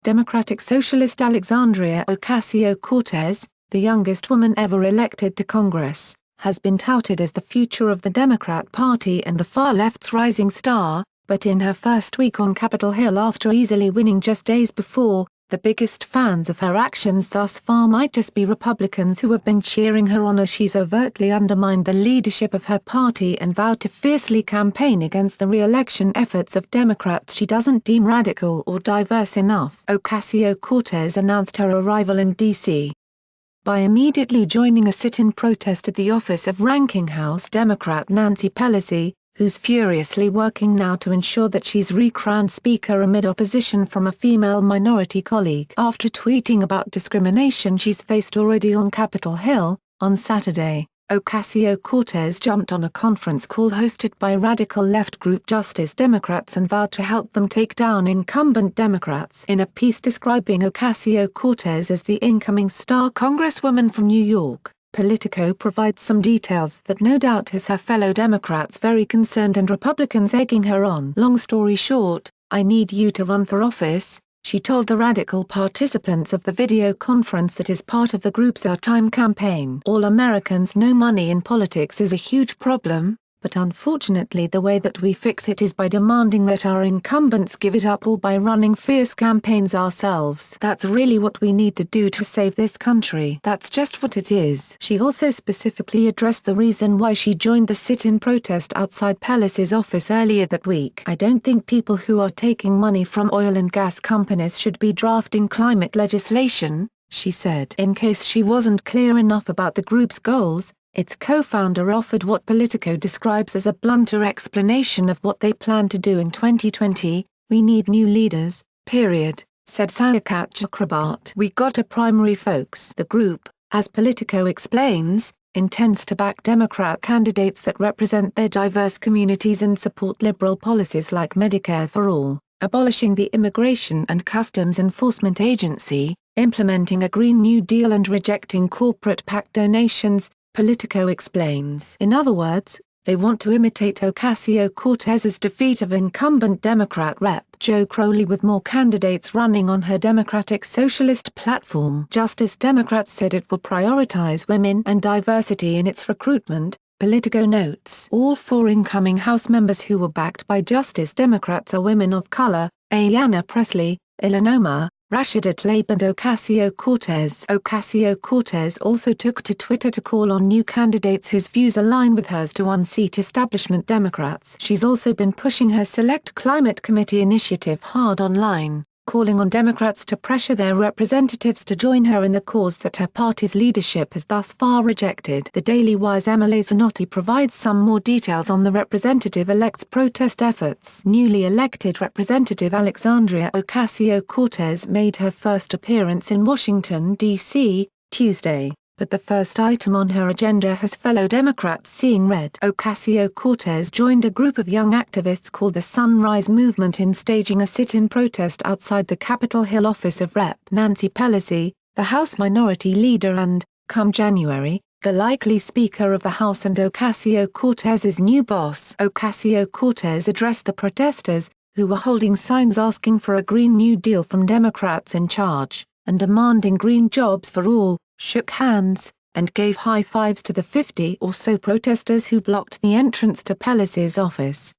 Democratic Socialist Alexandria Ocasio-Cortez, the youngest woman ever elected to Congress, has been touted as the future of the Democrat Party and the far-left's rising star, but in her first week on Capitol Hill after easily winning just days before, the biggest fans of her actions thus far might just be Republicans who have been cheering her on as she's overtly undermined the leadership of her party and vowed to fiercely campaign against the re-election efforts of Democrats she doesn't deem radical or diverse enough. Ocasio-Cortez announced her arrival in D.C. by immediately joining a sit-in protest at the office of Ranking House Democrat Nancy Pelosi, who's furiously working now to ensure that she's re-crowned Speaker amid opposition from a female minority colleague. After tweeting about discrimination she's faced already on Capitol Hill, on Saturday, Ocasio-Cortez jumped on a conference call hosted by radical left group Justice Democrats and vowed to help them take down incumbent Democrats. In a piece describing Ocasio-Cortez as the incoming star Congresswoman from New York, Politico provides some details that no doubt has her fellow Democrats very concerned and Republicans egging her on. Long story short, I need you to run for office, she told the radical participants of the video conference that is part of the group's Our Time campaign. All Americans know money in politics is a huge problem, but unfortunately the way that we fix it is by demanding that our incumbents give it up or by running fierce campaigns ourselves. That's really what we need to do to save this country. That's just what it is. She also specifically addressed the reason why she joined the sit-in protest outside Pelosi's office earlier that week. I don't think people who are taking money from oil and gas companies should be drafting climate legislation, she said. In case she wasn't clear enough about the group's goals, its co-founder offered what Politico describes as a blunter explanation of what they plan to do in 2020, "We need new leaders, period," said Sayaka Chakrabarti. "We gotta primary folks." The group, as Politico explains, intends to back Democrat candidates that represent their diverse communities and support liberal policies like Medicare for all, abolishing the Immigration and Customs Enforcement Agency, implementing a Green New Deal and rejecting corporate PAC donations, Politico explains. In other words, they want to imitate Ocasio-Cortez's defeat of incumbent Democrat Rep. Joe Crowley with more candidates running on her Democratic Socialist platform. Justice Democrats said it will prioritize women and diversity in its recruitment, Politico notes. All four incoming House members who were backed by Justice Democrats are women of color: Ayanna Pressley, Ilanoma, Rashida Tlaib and Ocasio-Cortez. Ocasio-Cortez also took to Twitter to call on new candidates whose views align with hers to unseat establishment Democrats. She's also been pushing her Select Climate Committee initiative hard online, calling on Democrats to pressure their representatives to join her in the cause that her party's leadership has thus far rejected. The Daily Wire's Emily Zanotti provides some more details on the representative-elect's protest efforts. Newly elected Representative Alexandria Ocasio-Cortez made her first appearance in Washington, D.C., Tuesday, but the first item on her agenda has fellow Democrats seeing red. Ocasio-Cortez joined a group of young activists called the Sunrise Movement in staging a sit-in protest outside the Capitol Hill office of Rep. Nancy Pelosi, the House Minority Leader and, come January, the likely Speaker of the House and Ocasio-Cortez's new boss. Ocasio-Cortez addressed the protesters, who were holding signs asking for a Green New Deal from Democrats in charge, and demanding green jobs for all, shook hands, and gave high fives to the 50 or so protesters who blocked the entrance to Pelosi's office.